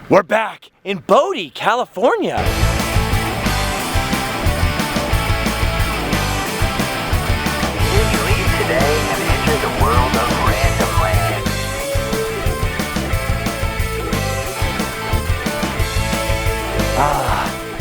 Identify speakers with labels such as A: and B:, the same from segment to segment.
A: We're back in Bodie, California.
B: You leave today and enter the world of Random Land.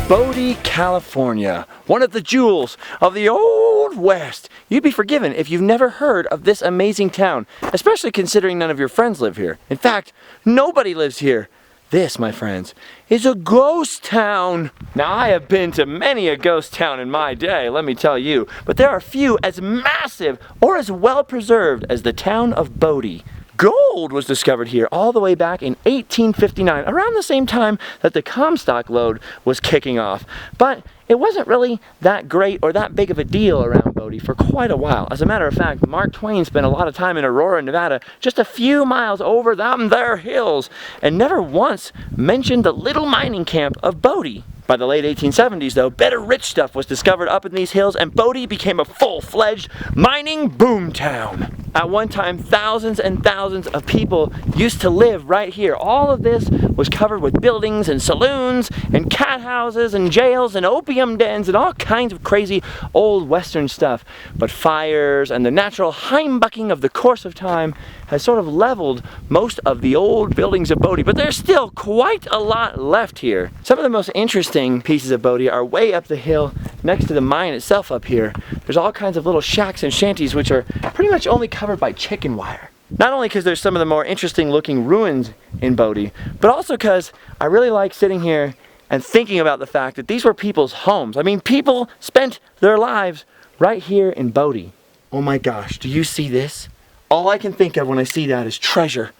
A: Bodie, California, one of the jewels of the Old West. You'd be forgiven if you've never heard of this amazing town, especially considering none of your friends live here. In fact, nobody lives here. This, my friends, is a ghost town. Now, I have been to many a ghost town in my day, let me tell you, but there are few as massive or as well preserved as the town of Bodie. Gold was discovered here all the way back in 1859, around the same time that the Comstock lode was kicking off. But it wasn't really that great or that big of a deal around Bodie for quite a while. As a matter of fact, Mark Twain spent a lot of time in Aurora, Nevada, just a few miles over them there hills, and never once mentioned the little mining camp of Bodie. By the late 1870s, though, better rich stuff was discovered up in these hills, and Bodie became a full-fledged mining boom town. At one time, thousands and thousands of people used to live right here. All of this was covered with buildings and saloons and cat houses and jails and opium dens and all kinds of crazy old western stuff. But fires and the natural heimbucking of the course of time has sort of leveled most of the old buildings of Bodie, but there's still quite a lot left here. Some of the most interesting pieces of Bodie are way up the hill next to the mine itself up here. There's all kinds of little shacks and shanties which are pretty much only covered by chicken wire. Not only because there's some of the more interesting looking ruins in Bodie, but also because I really like sitting here and thinking about the fact that these were people's homes. I mean, people spent their lives right here in Bodie. Oh my gosh, do you see this? All I can think of when I see that is treasure.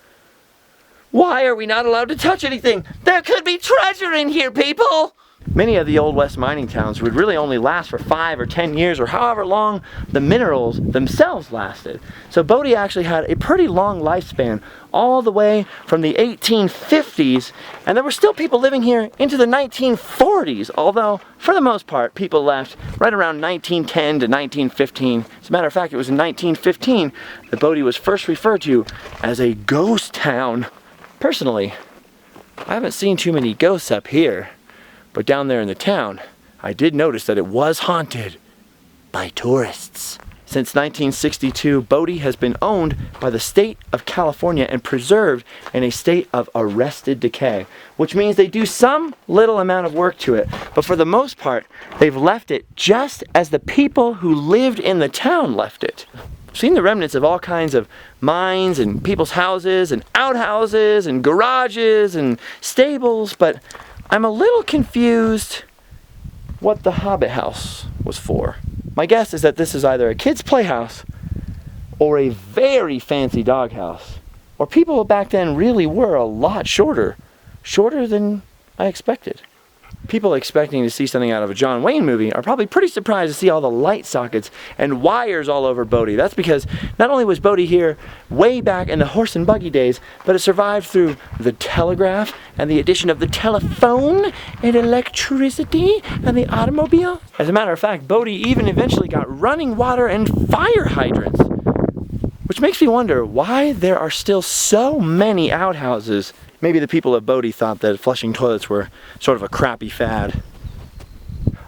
A: Why are we not allowed to touch anything? There could be treasure in here, people! Many of the Old West mining towns would really only last for 5 or 10 years or however long the minerals themselves lasted. So Bodie actually had a pretty long lifespan all the way from the 1850s, and there were still people living here into the 1940s, although for the most part people left right around 1910 to 1915. As a matter of fact, it was in 1915 that Bodie was first referred to as a ghost town. Personally, I haven't seen too many ghosts up here. But down there in the town, I did notice that it was haunted by tourists. Since 1962, Bodie has been owned by the state of California and preserved in a state of arrested decay, which means they do some little amount of work to it, but for the most part, they've left it just as the people who lived in the town left it. I've seen the remnants of all kinds of mines and people's houses and outhouses and garages and stables, but I'm a little confused what the Hobbit house was for. My guess is that this is either a kid's playhouse or a very fancy doghouse. Or people back then really were a lot shorter than I expected. People expecting to see something out of a John Wayne movie are probably pretty surprised to see all the light sockets and wires all over Bodie. That's because not only was Bodie here way back in the horse and buggy days, but it survived through the telegraph and the addition of the telephone and electricity and the automobile. As a matter of fact, Bodie even eventually got running water and fire hydrants, which makes me wonder why there are still so many outhouses. Maybe the people of Bodie thought that flushing toilets were sort of a crappy fad.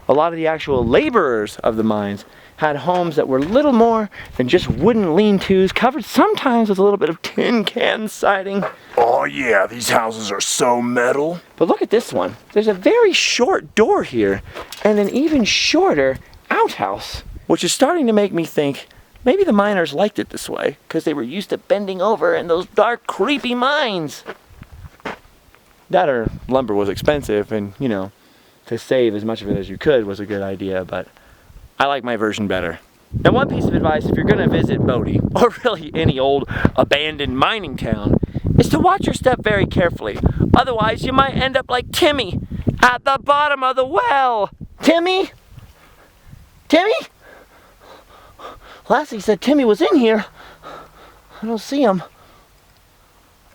A: A lot of the actual laborers of the mines had homes that were little more than just wooden lean-tos, covered sometimes with a little bit of tin can siding.
C: Oh yeah, these houses are so metal.
A: But look at this one. There's a very short door here and an even shorter outhouse, which is starting to make me think maybe the miners liked it this way because they were used to bending over in those dark, creepy mines. That or lumber was expensive, and you know, to save as much of it as you could was a good idea, but I like my version better. Now, one piece of advice if you're going to visit Bodie, or really any old abandoned mining town, is to watch your step very carefully. Otherwise, you might end up like Timmy at the bottom of the well. Timmy? Timmy? Lassie said Timmy was in here. I don't see him.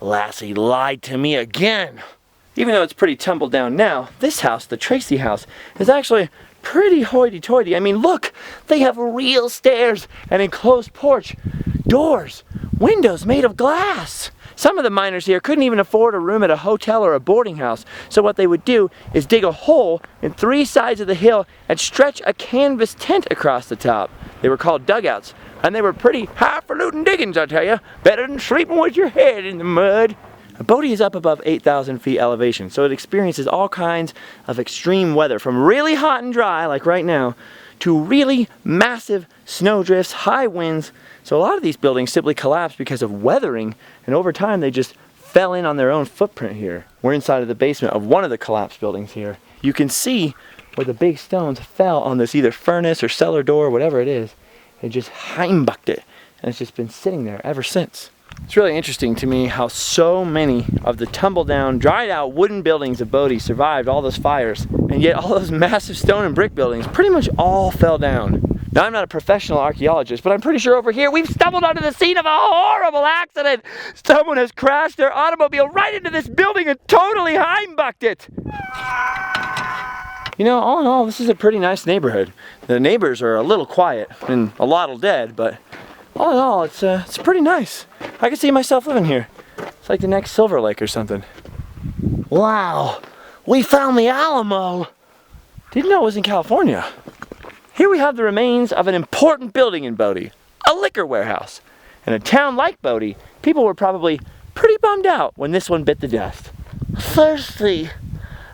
A: Lassie lied to me again. Even though it's pretty tumbled down now, this house, the Tracy House, is actually pretty hoity-toity. I mean, look, they have real stairs, an enclosed porch, doors, windows made of glass. Some of the miners here couldn't even afford a room at a hotel or a boarding house, so what they would do is dig a hole in 3 sides of the hill and stretch a canvas tent across the top. They were called dugouts, and they were pretty highfalutin diggings, I tell you. Better than sleeping with your head in the mud. Bodie is up above 8,000 feet elevation, so it experiences all kinds of extreme weather, from really hot and dry, like right now, to really massive snowdrifts, high winds. So a lot of these buildings simply collapsed because of weathering, and over time they just fell in on their own footprint here. We're inside of the basement of one of the collapsed buildings here. You can see where the big stones fell on this either furnace or cellar door, whatever it is. It just heimbucked it, and it's just been sitting there ever since. It's really interesting to me how so many of the tumble down, dried out wooden buildings of Bodie survived all those fires, and yet all those massive stone and brick buildings pretty much all fell down. Now, I'm not a professional archaeologist, but I'm pretty sure over here we've stumbled onto the scene of a horrible accident. Someone has crashed their automobile right into this building and totally heimbucked it. You know, all in all, this is a pretty nice neighborhood. The neighbors are a little quiet and a lot dead, but all in all, it's pretty nice. I can see myself living here. It's like the next Silver Lake or something. Wow, we found the Alamo. Didn't know it was in California. Here we have the remains of an important building in Bodie, a liquor warehouse. In a town like Bodie, people were probably pretty bummed out when this one bit the dust. Thirsty,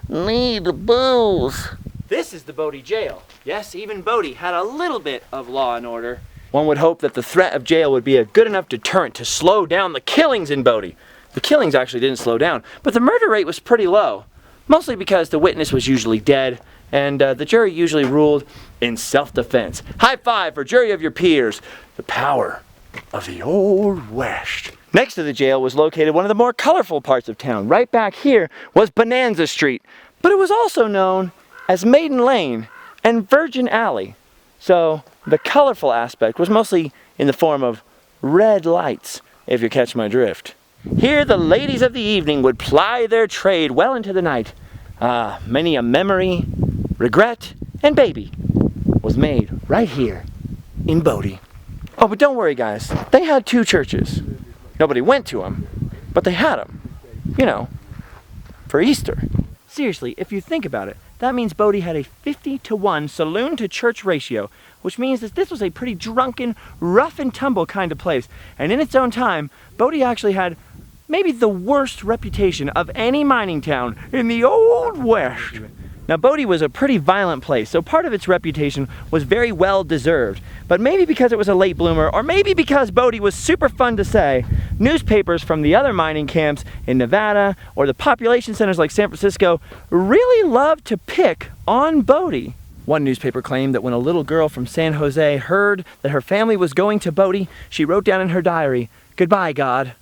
A: need booze. This is the Bodie Jail. Yes, even Bodie had a little bit of law and order. One would hope that the threat of jail would be a good enough deterrent to slow down the killings in Bodie. The killings actually didn't slow down, but the murder rate was pretty low. Mostly because the witness was usually dead, and the jury usually ruled in self-defense. High five for jury of your peers. The power of the Old West. Next to the jail was located one of the more colorful parts of town. Right back here was Bonanza Street, but it was also known as Maiden Lane and Virgin Alley. So the colorful aspect was mostly in the form of red lights, if you catch my drift. Here the ladies of the evening would ply their trade well into the night. Many a memory, regret, and baby was made right here in Bodie. Oh, but don't worry guys, they had 2 churches. Nobody went to them, but they had them. You know, for Easter. Seriously, if you think about it, that means Bodie had a 50-to-1 saloon-to-church ratio, which means that this was a pretty drunken, rough and tumble kind of place. And in its own time, Bodie actually had maybe the worst reputation of any mining town in the Old West. Now, Bodie was a pretty violent place, so part of its reputation was very well deserved. But maybe because it was a late bloomer, or maybe because Bodie was super fun to say, newspapers from the other mining camps in Nevada or the population centers like San Francisco really loved to pick on Bodie. One newspaper claimed that when a little girl from San Jose heard that her family was going to Bodie, she wrote down in her diary, "Goodbye, God,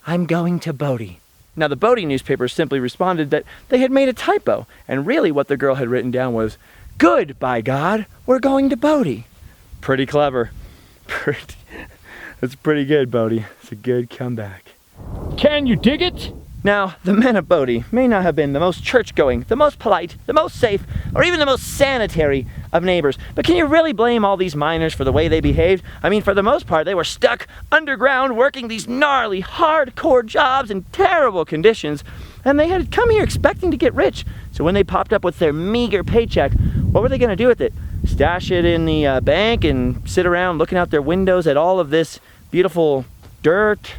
A: I'm going to Bodie." Now, the Bodie newspaper simply responded that they had made a typo, and really what the girl had written down was, "Good, by God, we're going to Bodie." Pretty clever. That's pretty good, Bodie. It's a good comeback. Can you dig it? Now, the men of Bodie may not have been the most church-going, the most polite, the most safe, or even the most sanitary of neighbors. But can you really blame all these miners for the way they behaved? I mean, for the most part, they were stuck underground working these gnarly, hardcore jobs in terrible conditions. And they had come here expecting to get rich. So when they popped up with their meager paycheck, what were they going to do with it? Stash it in the bank and sit around looking out their windows at all of this beautiful dirt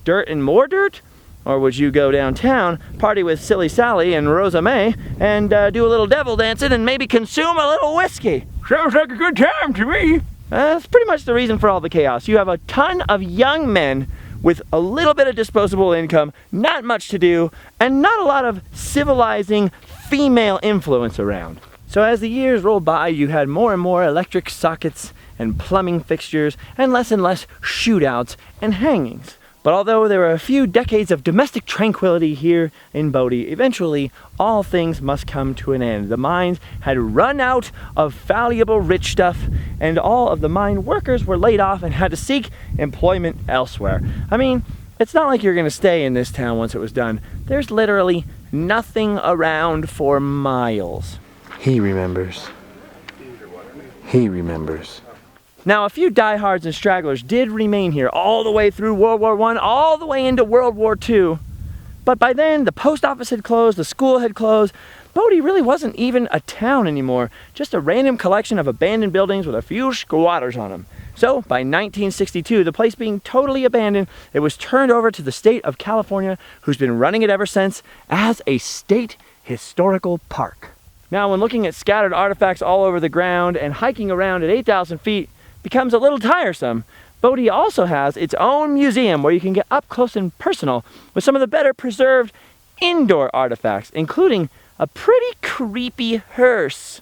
A: and more dirt? Or would you go downtown, party with Silly Sally and Rosa May, and do a little devil dancing and maybe consume a little whiskey? Sounds like a good time to me. That's pretty much the reason for all the chaos. You have a ton of young men with a little bit of disposable income, not much to do, and not a lot of civilizing female influence around. So as the years rolled by, you had more and more electric sockets and plumbing fixtures and less shootouts and hangings. But although there were a few decades of domestic tranquility here in Bodie, eventually all things must come to an end. The mines had run out of valuable rich stuff, and all of the mine workers were laid off and had to seek employment elsewhere. I mean, it's not like you're going to stay in this town once it was done. There's literally nothing around for miles. He remembers. He remembers. Now, a few diehards and stragglers did remain here all the way through World War I, all the way into World War II. But by then, the post office had closed, the school had closed. Bodie really wasn't even a town anymore, just a random collection of abandoned buildings with a few squatters on them. So, by 1962, the place being totally abandoned, it was turned over to the state of California, who's been running it ever since as a state historical park. Now, when looking at scattered artifacts all over the ground and hiking around at 8,000 feet becomes a little tiresome, Bodie also has its own museum where you can get up close and personal with some of the better preserved indoor artifacts, including a pretty creepy hearse.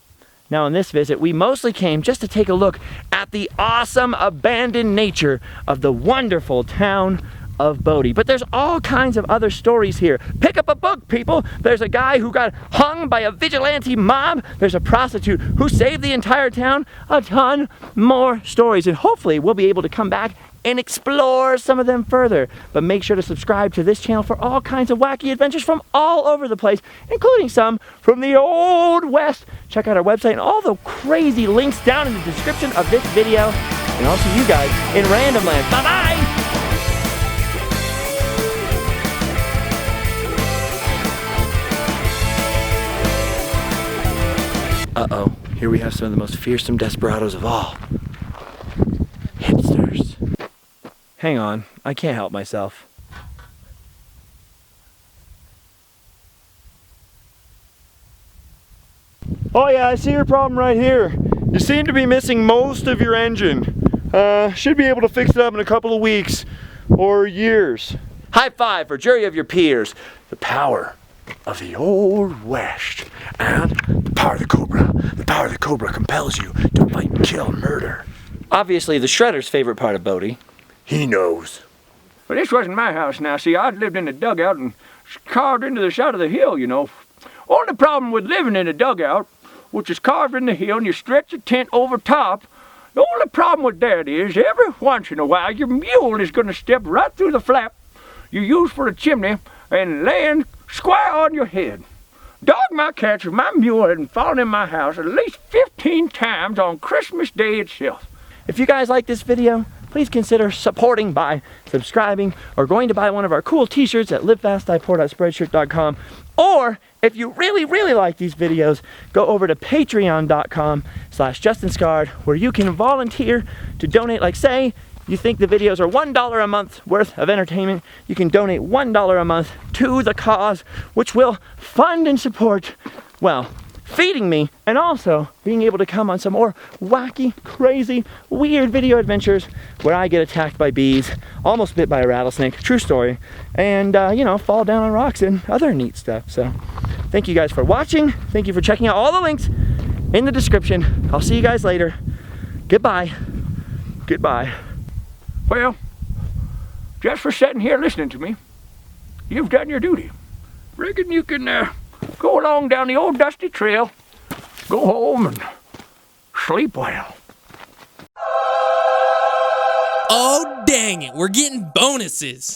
A: Now, in this visit, we mostly came just to take a look at the awesome abandoned nature of the wonderful town of Bodie. But there's all kinds of other stories here. Pick up a book, people. There's a guy who got hung by a vigilante mob. There's a prostitute who saved the entire town. A ton more stories, and hopefully we'll be able to come back and explore some of them further. But make sure to subscribe to this channel for all kinds of wacky adventures from all over the place, including some from the Old West. Check out our website and all the crazy links down in the description of this video. And I'll see you guys in Random Land. Bye-bye! Uh-oh, here we have some of the most fearsome desperados of all. Hipsters. Hang on, I can't help myself. Oh yeah, I see your problem right here. You seem to be missing most of your engine. Should be able to fix it up in a couple of weeks or years. High five for jury of your peers.
C: The power of the Old West and the power of the Cobra. The power of the Cobra compels you to fight, kill, murder.
A: Obviously the Shredder's favorite part of Bodie.
C: He knows.
D: Well, this wasn't my house now. See, I'd lived in a dugout and carved into the side of the hill, you know. Only problem with living in a dugout, which is carved in the hill, and you stretch the tent over top, the only problem with that is every once in a while your mule is going to step right through the flap you use for a chimney and land square on your head. Dog my cats, if my mule hadn't fallen in my house at least 15 times on Christmas Day itself.
A: If you guys like this video, please consider supporting by subscribing or going to buy one of our cool t-shirts at livefastdieport.spreadshirt.com. Or if you really like these videos, go over to patreon.com/JustinScarred, where you can volunteer to donate. Like, say you think the videos are $1 a month worth of entertainment, you can donate $1 a month to the cause, which will fund and support, well, feeding me, and also being able to come on some more wacky, crazy, weird video adventures where I get attacked by bees, almost bit by a rattlesnake, true story, and, you know, fall down on rocks and other neat stuff. So, thank you guys for watching. Thank you for checking out all the links in the description. I'll see you guys later. Goodbye. Goodbye.
D: Well, just for sitting here listening to me, you've done your duty. Reckon you can go along down the old dusty trail, go home and sleep well.
E: Oh, dang it, we're getting bonuses.